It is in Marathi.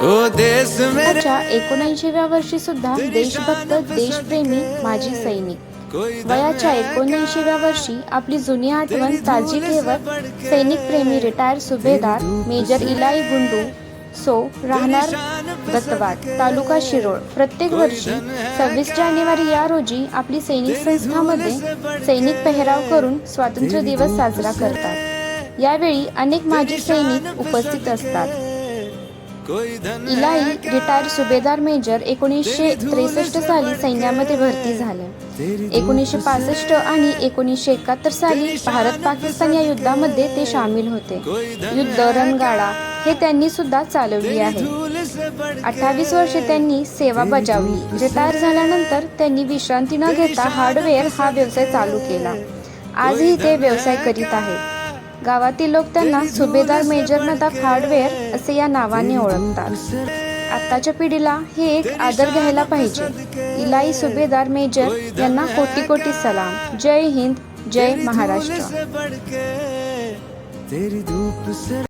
त्याच्या 79व्या वर्षी सुद्धा देशभक्त देशप्रेमी माजी सैनिक वयाच्या 79व्या वर्षी आपली जुनी आठवण ताजी ठेवत सैनिक प्रेमी रिटायर सुभेदार मेजर इलाई गुंडू सो राहणार दत्तवाड तालुका शिरोळ प्रत्येक वर्षी 26 जानेवारी या रोजी आपली सैनिक संस्थामध्ये सैनिक पेहराव करून स्वातंत्र्य दिवस साजरा करतात। यावेळी अनेक माजी सैनिक उपस्थित असतात। इलाई रिटायर सुभेदार मेजर 1963 साली सैन्यामध्ये भरती झाले। 1965 आणि 1971 साली भारत पाकिस्तान या युद्धामध्ये ते सामील होते। युद्ध रणगाडा हे त्यांनी सुद्धा चालवली आहे। 28 वर्षे त्यांनी सेवा बजावली। रिटायर झाल्यानंतर त्यांनी विश्रांती न घेता हार्डवेअर हा व्यवसाय चालू केला। आजही ते व्यवसाय करीत आहेत। गावातील लोक त्यांना सुभेदार मेजर नदाफ हार्डवेअर असे या नावाने ओळखतात। आताच्या पिढीला हे एक आदर घ्यायला पाहिजे। इलाई सुभेदार मेजर यांना कोटी कोटी सलाम। जय हिंद, जय महाराष्ट्र।